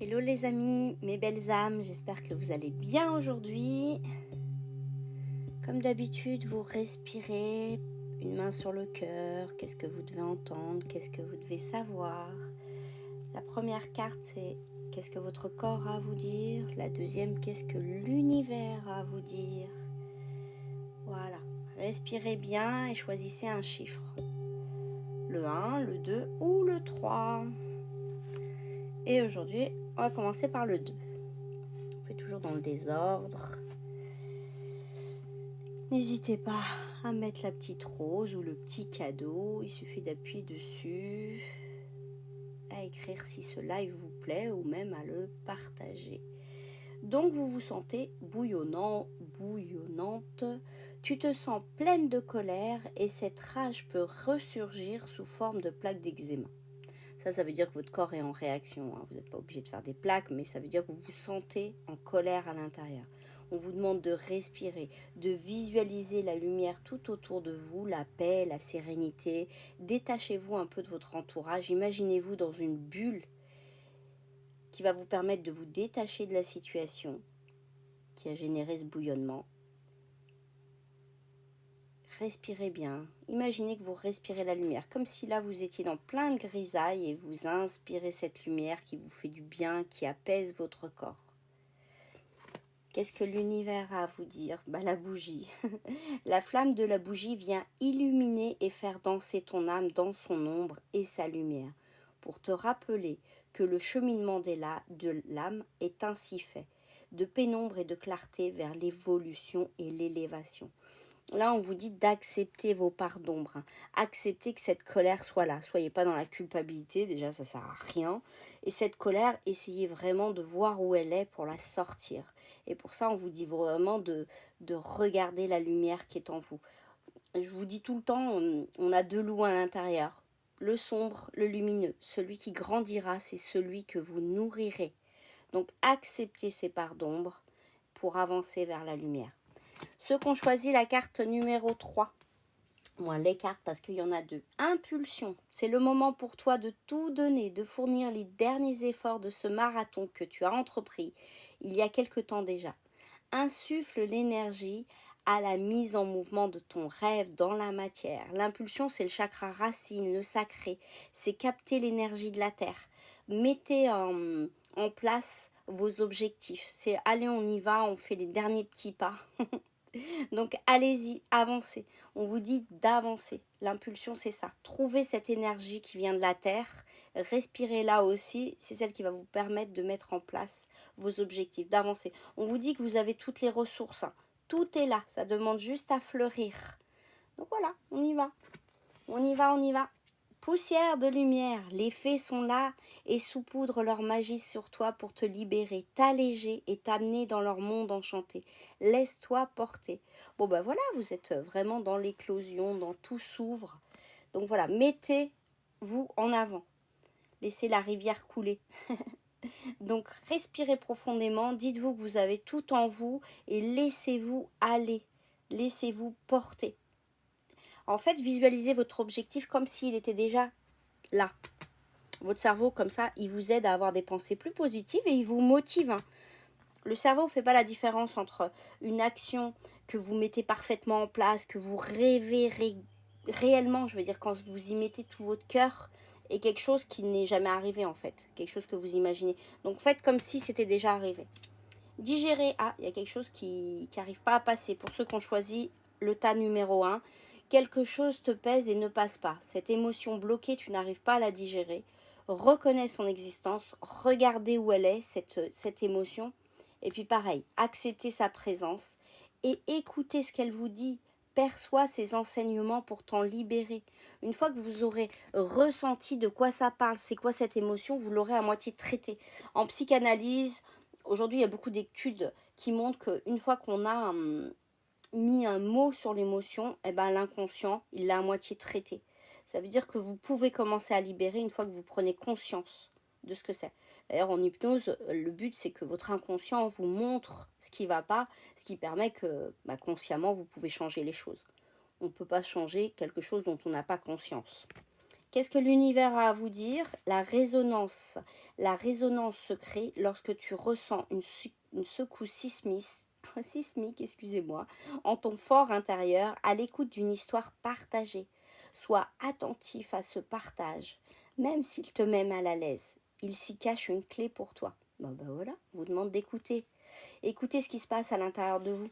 Hello les amis, mes belles âmes, j'espère que vous allez bien aujourd'hui. Comme d'habitude, vous respirez, une main sur le cœur, qu'est-ce que vous devez entendre, qu'est-ce que vous devez savoir. La première carte, c'est qu'est-ce que votre corps a à vous dire. La deuxième, qu'est-ce que l'univers a à vous dire. Voilà, respirez bien et choisissez un chiffre. Le 1, le 2 ou le 3. Et aujourd'hui, on va commencer par le 2. On fait toujours dans le désordre. N'hésitez pas à mettre la petite rose ou le petit cadeau. Il suffit d'appuyer dessus, à écrire si ce live vous plaît ou même à le partager. Donc vous vous sentez bouillonnant, bouillonnante. Tu te sens pleine de colère et cette rage peut ressurgir sous forme de plaques d'eczéma. Ça veut dire que votre corps est en réaction. Vous n'êtes pas obligé de faire des plaques, mais ça veut dire que vous vous sentez en colère à l'intérieur. On vous demande de respirer, de visualiser la lumière tout autour de vous, la paix, la sérénité. Détachez-vous un peu de votre entourage. Imaginez-vous dans une bulle qui va vous permettre de vous détacher de la situation qui a généré ce bouillonnement. Respirez bien. Imaginez que vous respirez la lumière, comme si là vous étiez dans plein de grisailles et vous inspirez cette lumière qui vous fait du bien, qui apaise votre corps. Qu'est-ce que l'univers a à vous dire? La bougie. La flamme de la bougie vient illuminer et faire danser ton âme dans son ombre et sa lumière, pour te rappeler que le cheminement de l'âme est ainsi fait, de pénombre et de clarté vers l'évolution et l'élévation. Là, on vous dit d'accepter vos parts d'ombre. Accepter que cette colère soit là. Soyez pas dans la culpabilité, déjà ça sert à rien. Et cette colère, essayez vraiment de voir où elle est pour la sortir. Et pour ça, on vous dit vraiment de regarder la lumière qui est en vous. Je vous dis tout le temps, on a deux loups à l'intérieur. Le sombre, le lumineux. Celui qui grandira, c'est celui que vous nourrirez. Donc, acceptez ces parts d'ombre pour avancer vers la lumière. Ceux qui ont choisi la carte numéro 3, moi les cartes parce qu'il y en a deux. Impulsion, c'est le moment pour toi de tout donner, de fournir les derniers efforts de ce marathon que tu as entrepris il y a quelque temps déjà. Insuffle l'énergie à la mise en mouvement de ton rêve dans la matière. L'impulsion, c'est le chakra racine, le sacré, c'est capter l'énergie de la terre. Mettez en place vos objectifs, c'est allez on y va, on fait les derniers petits pas. Donc allez-y, avancez. On vous dit d'avancer. L'impulsion, c'est ça. Trouvez cette énergie qui vient de la terre. Respirez là aussi. C'est celle qui va vous permettre de mettre en place vos objectifs, d'avancer. On vous dit que vous avez toutes les ressources. Tout est là. Ça demande juste à fleurir. Donc voilà, on y va. On y va, on y va. Poussière de lumière, les fées sont là et saupoudrent leur magie sur toi pour te libérer, t'alléger et t'amener dans leur monde enchanté. Laisse-toi porter. Bon voilà, vous êtes vraiment dans l'éclosion, dans tout s'ouvre. Donc voilà, mettez-vous en avant. Laissez la rivière couler. Donc respirez profondément, dites-vous que vous avez tout en vous et laissez-vous aller. Laissez-vous porter. En fait, visualisez votre objectif comme s'il était déjà là. Votre cerveau, comme ça, il vous aide à avoir des pensées plus positives et il vous motive. Le cerveau ne fait pas la différence entre une action que vous mettez parfaitement en place, que vous rêvez réellement, je veux dire, quand vous y mettez tout votre cœur, et quelque chose qui n'est jamais arrivé, en fait. Quelque chose que vous imaginez. Donc, faites comme si c'était déjà arrivé. Digérer. Ah, il y a quelque chose qui n'arrive pas à passer. Pour ceux qui ont choisi le tas numéro 1, quelque chose te pèse et ne passe pas. Cette émotion bloquée, tu n'arrives pas à la digérer. Reconnais son existence, regardez où elle est, cette émotion. Et puis pareil, acceptez sa présence et écoutez ce qu'elle vous dit. Perçois ses enseignements pour t'en libérer. Une fois que vous aurez ressenti de quoi ça parle, c'est quoi cette émotion, vous l'aurez à moitié traité. En psychanalyse, aujourd'hui, il y a beaucoup d'études qui montrent qu'une fois qu'on a mis un mot sur l'émotion, l'inconscient, il l'a à moitié traité. Ça veut dire que vous pouvez commencer à libérer une fois que vous prenez conscience de ce que c'est. D'ailleurs, en hypnose, le but, c'est que votre inconscient vous montre ce qui ne va pas, ce qui permet que consciemment, vous pouvez changer les choses. On ne peut pas changer quelque chose dont on n'a pas conscience. Qu'est-ce que l'univers a à vous dire? La résonance. La résonance se crée lorsque tu ressens une secousse sismique, excusez-moi, en ton fort intérieur, à l'écoute d'une histoire partagée. Sois attentif à ce partage, même s'il te met mal à l'aise. Il s'y cache une clé pour toi. Ben voilà, on vous demande d'écouter. Écoutez ce qui se passe à l'intérieur de vous.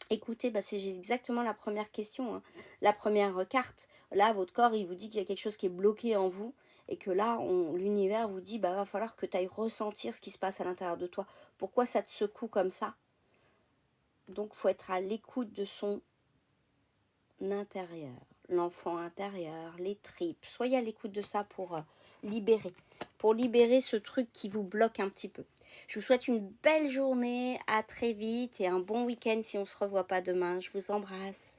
Écoutez, c'est exactement la première question, hein. La première carte. Là, votre corps, il vous dit qu'il y a quelque chose qui est bloqué en vous et que là, l'univers vous dit, va falloir que tu ailles ressentir ce qui se passe à l'intérieur de toi. Pourquoi ça te secoue comme ça? Donc, il faut être à l'écoute de son intérieur, l'enfant intérieur, les tripes. Soyez à l'écoute de ça pour libérer ce truc qui vous bloque un petit peu. Je vous souhaite une belle journée, à très vite et un bon week-end si on ne se revoit pas demain. Je vous embrasse.